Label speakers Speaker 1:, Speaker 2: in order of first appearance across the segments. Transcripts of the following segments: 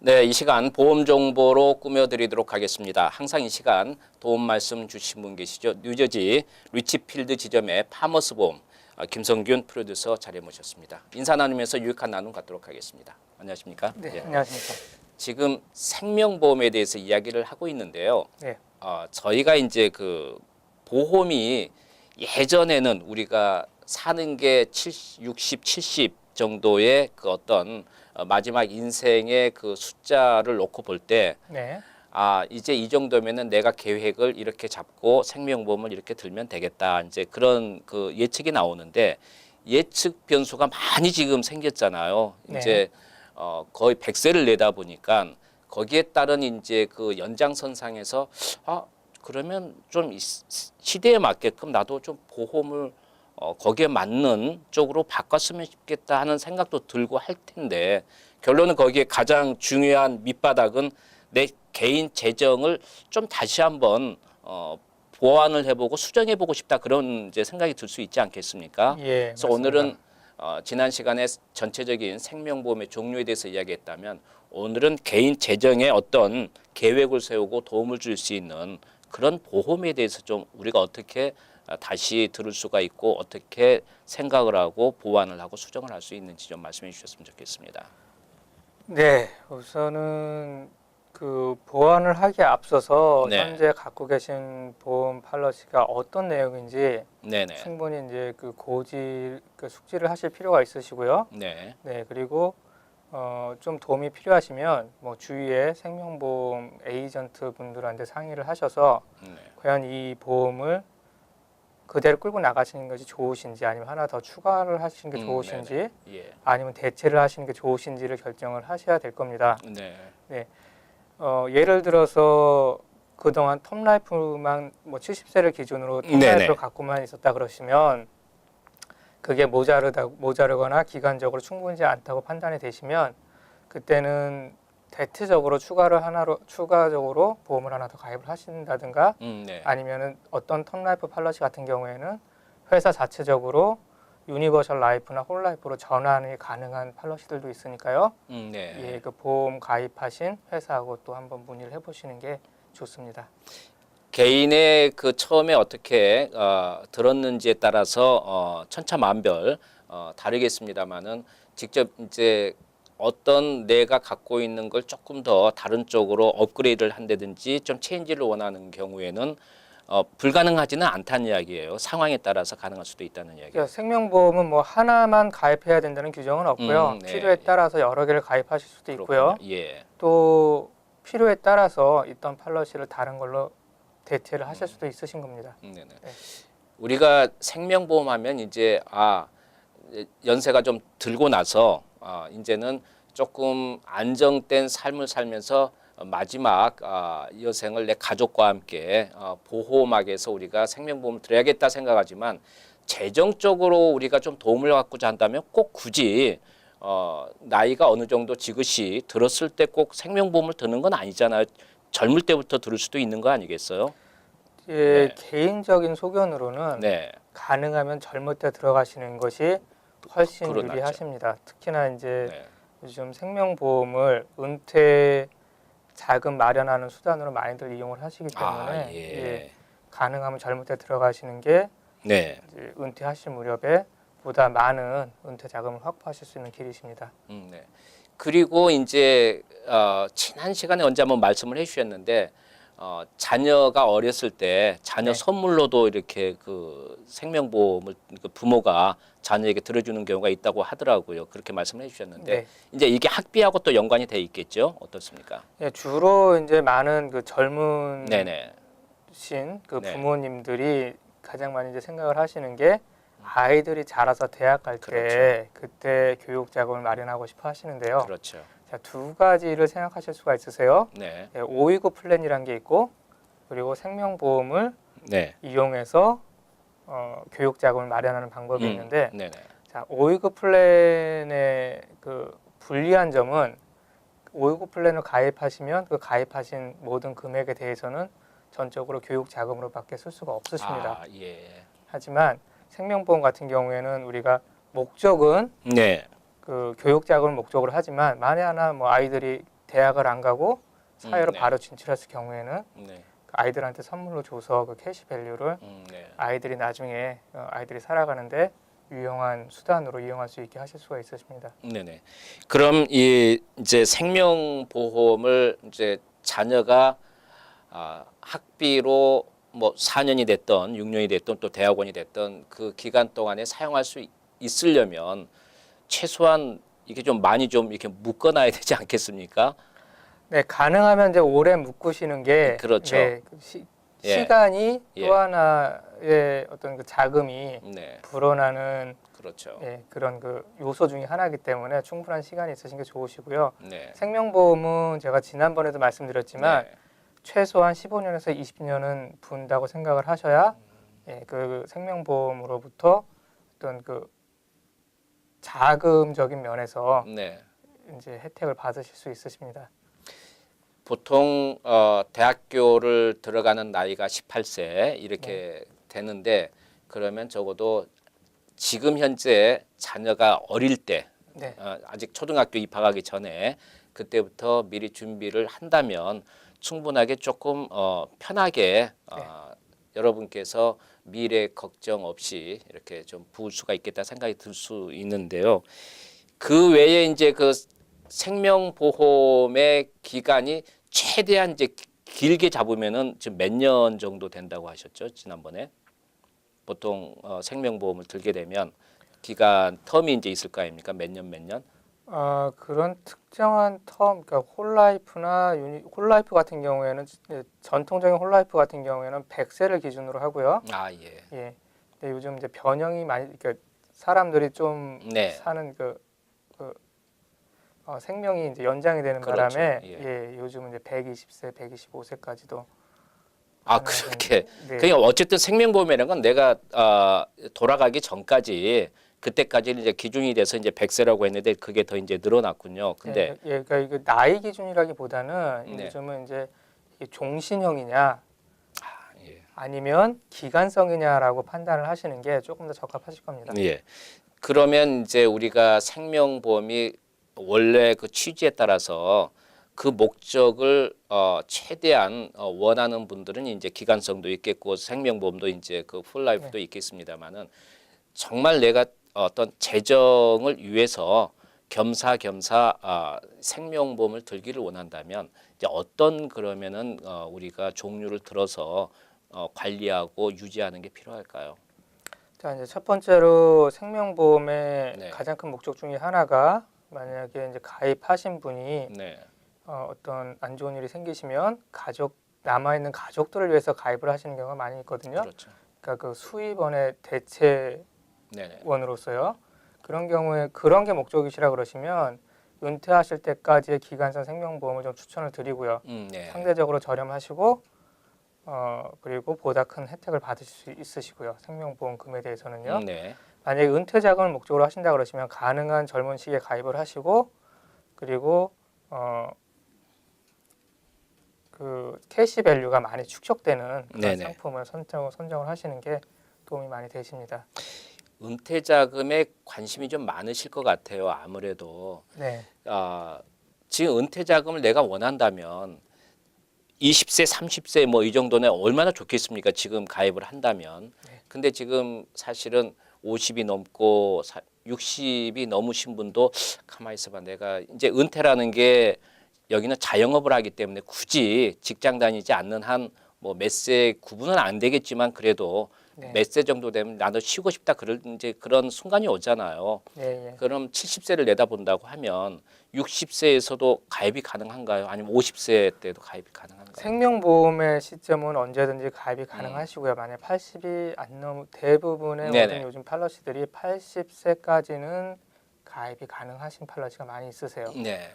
Speaker 1: 네, 이 시간 보험 정보로 꾸며드리도록 하겠습니다. 항상 이 시간 도움 말씀 주신 분 계시죠? 뉴저지 리치필드 지점의 파머스 보험 김성균 프로듀서 자리에 모셨습니다. 인사 나누면서 유익한 나눔 갖도록 하겠습니다. 안녕하십니까?
Speaker 2: 네, 안녕하십니까.
Speaker 1: 지금 생명보험에 대해서 이야기를 하고 있는데요.
Speaker 2: 네.
Speaker 1: 저희가 이제 그 보험이 예전에는 우리가 사는 게 60, 70 정도의 그 어떤 마지막 인생의 그 숫자를 놓고 볼 때,
Speaker 2: 네.
Speaker 1: 이제 이 정도면은 내가 계획을 이렇게 잡고 생명보험을 이렇게 들면 되겠다. 이제 그런 그 예측이 나오는데 예측 변수가 많이 지금 생겼잖아요.
Speaker 2: 네.
Speaker 1: 이제 거의 100세를 내다 보니까 거기에 따른 이제 그 연장선상에서 그러면 좀 시대에 맞게끔 나도 좀 보험을 거기에 맞는 쪽으로 바꿨으면 좋겠다 하는 생각도 들고 할 텐데 결론은 거기에 가장 중요한 밑바닥은 내 개인 재정을 좀 다시 한번 보완을 해보고 수정해보고 싶다 그런 이제 생각이 들 수 있지 않겠습니까?
Speaker 2: 예,
Speaker 1: 그래서
Speaker 2: 맞습니다.
Speaker 1: 오늘은 지난 시간에 전체적인 생명보험의 종류에 대해서 이야기했다면 오늘은 개인 재정에 어떤 계획을 세우고 도움을 줄 수 있는 그런 보험에 대해서 좀 우리가 어떻게 다시 들을 수가 있고 어떻게 생각을 하고 보완을 하고 수정을 할 수 있는지 좀 말씀해 주셨으면 좋겠습니다.
Speaker 2: 네, 우선은 그 보완을 하기에 앞서서
Speaker 1: 네.
Speaker 2: 현재 갖고 계신 보험 팔러시가 어떤 내용인지
Speaker 1: 네네.
Speaker 2: 충분히 이제 그 숙지를 하실 필요가 있으시고요.
Speaker 1: 네.
Speaker 2: 네, 그리고 좀 도움이 필요하시면 뭐 주위에 생명보험 에이전트 분들한테 상의를 하셔서
Speaker 1: 네.
Speaker 2: 과연 이 보험을 그대로 끌고 나가시는 것이 좋으신지 아니면 하나 더 추가를 하시는 게 좋으신지
Speaker 1: 네네. 예.
Speaker 2: 아니면 대체를 하시는 게 좋으신지를 결정을 하셔야 될 겁니다.
Speaker 1: 네.
Speaker 2: 예를 들어서 그동안 텀라이프만 뭐 70세를 기준으로
Speaker 1: 네네.
Speaker 2: 텀라이프를 갖고만 있었다 그러시면 그게 모자르거나 기간적으로 충분하지 않다고 판단이 되시면 그때는 대체적으로 추가적으로 보험을 하나 더 가입을 하신다든가
Speaker 1: 네.
Speaker 2: 아니면은 어떤 텀라이프 팔러시 같은 경우에는 회사 자체적으로 유니버셜 라이프나 홀라이프로 전환이 가능한 팔러시들도 있으니까요.
Speaker 1: 네.
Speaker 2: 예, 그 보험 가입하신 회사하고 또 한번 문의를 해보시는 게 좋습니다.
Speaker 1: 개인의 그 처음에 어떻게 들었는지에 따라서 천차만별 다르겠습니다만은 직접 이제 어떤 내가 갖고 있는 걸 조금 더 다른 쪽으로 업그레이드를 한다든지 좀 체인지를 원하는 경우에는 불가능하지는 않다는 이야기예요. 상황에 따라서 가능할 수도 있다는 이야기예요.
Speaker 2: 그러니까 생명보험은 뭐 하나만 가입해야 된다는 규정은 없고요.
Speaker 1: 네.
Speaker 2: 필요에 따라서 여러 개를 가입하실 수도 있고요.
Speaker 1: 그렇군요. 예.
Speaker 2: 또 필요에 따라서 있던 팔러시를 다른 걸로 대체를 하실 수도 있으신 겁니다.
Speaker 1: 네네.
Speaker 2: 네.
Speaker 1: 우리가 생명보험하면 이제 연세가 좀 들고 나서 이제는 조금 안정된 삶을 살면서 마지막 여생을 내 가족과 함께 보호막에서 우리가 생명보험을 들어야겠다 생각하지만 재정적으로 우리가 좀 도움을 받고자 한다면 꼭 굳이 나이가 어느 정도 지긋이 들었을 때 꼭 생명보험을 드는 건 아니잖아요. 젊을 때부터 들을 수도 있는 거 아니겠어요?
Speaker 2: 예,
Speaker 1: 네.
Speaker 2: 개인적인 소견으로는
Speaker 1: 네.
Speaker 2: 가능하면 젊을 때 들어가시는 것이 훨씬
Speaker 1: 그건 낫죠.
Speaker 2: 유리하십니다. 특히나 이제
Speaker 1: 네.
Speaker 2: 요즘 생명보험을 은퇴 자금 마련하는 수단으로 많이들 이용을 하시기 때문에
Speaker 1: 예.
Speaker 2: 가능하면 젊을 때 들어가시는 게
Speaker 1: 네.
Speaker 2: 이제 은퇴하실 무렵에 보다 많은 은퇴 자금을 확보하실 수 있는 길이십니다.
Speaker 1: 네. 그리고 이제 지난 시간에 언제 한번 말씀을 해주셨는데 자녀가 어렸을 때 자녀
Speaker 2: 네.
Speaker 1: 선물로도 이렇게 그 생명보험을 그 부모가 자녀에게 들어주는 경우가 있다고 하더라고요. 그렇게 말씀을 해주셨는데
Speaker 2: 네.
Speaker 1: 이제 이게 학비하고 또 연관이 돼 있겠죠? 어떻습니까?
Speaker 2: 예, 주로 이제 많은 그 젊은
Speaker 1: 네네.
Speaker 2: 그
Speaker 1: 네.
Speaker 2: 부모님들이 가장 많이 이제 생각을 하시는 게 아이들이 자라서 대학 갈 때 그때 교육 자금을 마련하고 싶어 하시는데요.
Speaker 1: 그렇죠.
Speaker 2: 자, 두 가지를 생각하실 수가 있으세요.
Speaker 1: 네.
Speaker 2: 529 플랜이라는 게 있고 그리고 생명보험을
Speaker 1: 네.
Speaker 2: 이용해서 교육 자금을 마련하는 방법이 있는데
Speaker 1: 네네.
Speaker 2: 자, 529 플랜의 그 불리한 점은 529 플랜을 가입하시면 그 가입하신 모든 금액에 대해서는 전적으로 교육 자금으로밖에 쓸 수가 없으십니다.
Speaker 1: 예.
Speaker 2: 하지만 생명보험 같은 경우에는 우리가 목적은
Speaker 1: 네.
Speaker 2: 그 교육 자금을 목적으로 하지만 만에 하나 뭐 아이들이 대학을 안 가고 사회로
Speaker 1: 네.
Speaker 2: 바로 진출했을 경우에는
Speaker 1: 네.
Speaker 2: 그 아이들한테 선물로 줘서 그 캐시밸류를
Speaker 1: 네.
Speaker 2: 아이들이 나중에 아이들이 살아가는데 유용한 수단으로 이용할 수 있게 하실 수가 있으십니다.
Speaker 1: 네네. 그럼 이 이제 생명보험을 이제 자녀가 학비로 뭐 4년이 됐던 6년이 됐던 또 대학원이 됐던 그 기간 동안에 사용할 수 있으려면 최소한 이게 좀 많이 좀 이렇게 묶어놔야 되지 않겠습니까?
Speaker 2: 네, 가능하면 이제 오래 묶으시는 게
Speaker 1: 그렇죠.
Speaker 2: 네,
Speaker 1: 예.
Speaker 2: 시간이
Speaker 1: 예.
Speaker 2: 또 하나의 어떤 그 자금이
Speaker 1: 네.
Speaker 2: 불어나는
Speaker 1: 그렇죠.
Speaker 2: 그런 그 요소 중에 하나이기 때문에 충분한 시간이 있으신 게 좋으시고요.
Speaker 1: 네.
Speaker 2: 생명보험은 제가 지난번에도 말씀드렸지만
Speaker 1: 네.
Speaker 2: 최소한 15년에서 20년은 분다고 생각을 하셔야 그 생명보험으로부터 어떤 그 자금적인 면에서
Speaker 1: 네.
Speaker 2: 이제 혜택을 받으실 수 있으십니다.
Speaker 1: 보통 대학교를 들어가는 나이가 18세 이렇게 되는데 그러면 적어도 지금 현재 자녀가 어릴 때
Speaker 2: 네.
Speaker 1: 아직 초등학교 입학하기 전에 그때부터 미리 준비를 한다면 충분하게 조금 편하게 여러분께서 미래 걱정 없이 이렇게 좀 부을 수가 있겠다 생각이 들 수 있는데요. 그 외에 이제 그 생명보험의 기간이 최대한 이제 길게 잡으면은 지금 몇 년 정도 된다고 하셨죠? 지난번에 보통 생명보험을 들게 되면 기간 텀이 이제 있을 거 아닙니까? 몇 년 몇 년?
Speaker 2: 그런 특정한 텀, 그러니까 홀라이프 같은 경우에는 전통적인 홀라이프 같은 경우에는 100세를 기준으로 하고요.
Speaker 1: 예.
Speaker 2: 예. 근데 요즘 이제 변형이 많이, 그러니까 사람들이 좀
Speaker 1: 네.
Speaker 2: 사는 생명이 이제 연장이 되는
Speaker 1: 그렇죠.
Speaker 2: 바람에
Speaker 1: 예.
Speaker 2: 요즘 이제 120세, 125세까지도
Speaker 1: 그렇게.
Speaker 2: 네.
Speaker 1: 그러니까 어쨌든 생명보험이라는 건 내가 돌아가기 전까지 그때까지 이제 기준이 돼서 이제 100세라고 했는데 그게 더 이제 늘어났군요. 근데
Speaker 2: 그러니까 이거 나이 기준이라기보다는
Speaker 1: 네.
Speaker 2: 요즘은 이제 이게 종신형이냐
Speaker 1: 예.
Speaker 2: 아니면 기간성이냐라고 판단을 하시는 게 조금 더 적합하실 겁니다.
Speaker 1: 예. 그러면 이제 우리가 생명보험이 원래 그 취지에 따라서 그 목적을 최대한 원하는 분들은 이제 기간성도 있겠고 생명보험도 이제 그 풀라이프도 있겠습니다만은 정말 내가 어떤 재정을 위해서 겸사겸사 생명보험을 들기를 원한다면 이제 어떤 그러면은 우리가 종류를 들어서 관리하고 유지하는 게 필요할까요?
Speaker 2: 자, 이제 첫 번째로 생명보험의
Speaker 1: 네.
Speaker 2: 가장 큰 목적 중에 하나가 만약에 이제 가입하신 분이
Speaker 1: 네.
Speaker 2: 어떤 안 좋은 일이 생기시면 남아있는 가족들을 위해서 가입을 하시는 경우가 많이 있거든요.
Speaker 1: 그렇죠.
Speaker 2: 그러니까 그 수입원의 대체원으로서요. 그런 경우에 그런 게 목적이시라 그러시면 은퇴하실 때까지의 기간성 생명보험을 좀 추천을 드리고요.
Speaker 1: 네.
Speaker 2: 상대적으로 저렴하시고 그리고 보다 큰 혜택을 받으실 수 있으시고요. 생명보험 금에 대해서는요.
Speaker 1: 네.
Speaker 2: 만약에 은퇴 자금을 목적으로 하신다 그러시면 가능한 젊은 시기에 가입을 하시고 그리고 그 캐시밸류가 많이 축적되는 그런
Speaker 1: 네네.
Speaker 2: 상품을 선정을 하시는 게 도움이 많이 되십니다.
Speaker 1: 은퇴 자금에 관심이 좀 많으실 것 같아요. 아무래도
Speaker 2: 네.
Speaker 1: 지금 은퇴 자금을 내가 원한다면 20세, 30세 뭐 이 정도는 얼마나 좋겠습니까? 지금 가입을 한다면. 근데 지금 사실은 50이 넘고 60이 넘으신 분도 가만히 있어봐. 내가 이제 은퇴라는 게 여기는 자영업을 하기 때문에 굳이 직장 다니지 않는 한 뭐 몇 세 구분은 안 되겠지만 그래도 몇 세 정도 되면 나도 쉬고 싶다 이제 그런 순간이 오잖아요.
Speaker 2: 네.
Speaker 1: 그럼 70세를 내다본다고 하면 60세에서도 가입이 가능한가요? 아니면 50세 때도 가입이 가능한가요?
Speaker 2: 생명보험의 시점은 언제든지 가입이 가능하시고요. 만약 80이 안 넘 대부분의
Speaker 1: 네네.
Speaker 2: 모든 요즘 팔러시들이 80세까지는 가입이 가능하신 팔러시가 많이 있으세요.
Speaker 1: 네.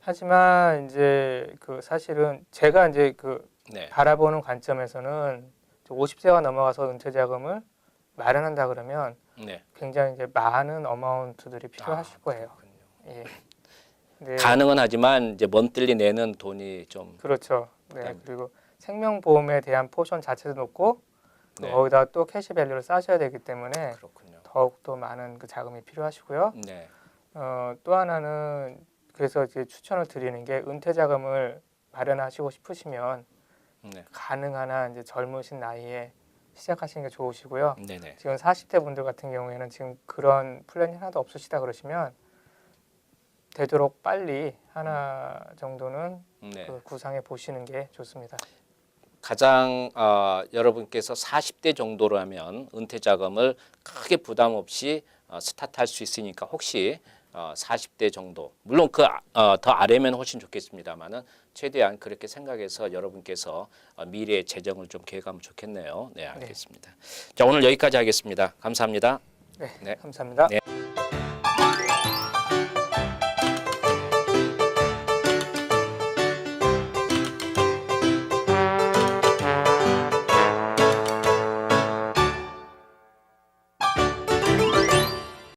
Speaker 2: 하지만 이제 그 사실은 제가 이제 그
Speaker 1: 네.
Speaker 2: 바라보는 관점에서는 50세가 넘어가서 은퇴 자금을 마련한다 그러면
Speaker 1: 네.
Speaker 2: 굉장히 이제 많은 어마운트들이 필요하실 거예요.
Speaker 1: 그렇군요.
Speaker 2: 예. 네.
Speaker 1: 가능은 하지만 이제 먼틀리 내는 돈이 좀
Speaker 2: 그렇죠. 네.
Speaker 1: 부담.
Speaker 2: 그리고 생명보험에 대한 포션 자체도 높고
Speaker 1: 네.
Speaker 2: 거기다 또 캐시밸류를 쌓으셔야 되기 때문에
Speaker 1: 그렇군요.
Speaker 2: 더욱 더 많은 그 자금이 필요하시고요.
Speaker 1: 네.
Speaker 2: 또 하나는 그래서 이제 추천을 드리는 게 은퇴 자금을 마련하시고 싶으시면
Speaker 1: 네.
Speaker 2: 가능한 한 이제 젊으신 나이에 시작하시는 게 좋으시고요.
Speaker 1: 네네.
Speaker 2: 지금 40대 분들 같은 경우에는 지금 그런 플랜이 하나도 없으시다 그러시면 되도록 빨리 하나 정도는
Speaker 1: 네.
Speaker 2: 그 구상해 보시는 게 좋습니다.
Speaker 1: 가장 여러분께서 40대 정도라면 은퇴 자금을 크게 부담 없이 스타트할 수 있으니까 혹시 40대 정도 물론 더 아래면 훨씬 좋겠습니다만은 최대한 그렇게 생각해서 여러분께서 미래의 재정을 좀 계획하면 좋겠네요. 네, 알겠습니다. 자, 오늘 여기까지 하겠습니다. 감사합니다.
Speaker 2: 네,
Speaker 1: 네.
Speaker 2: 감사합니다.
Speaker 1: 네.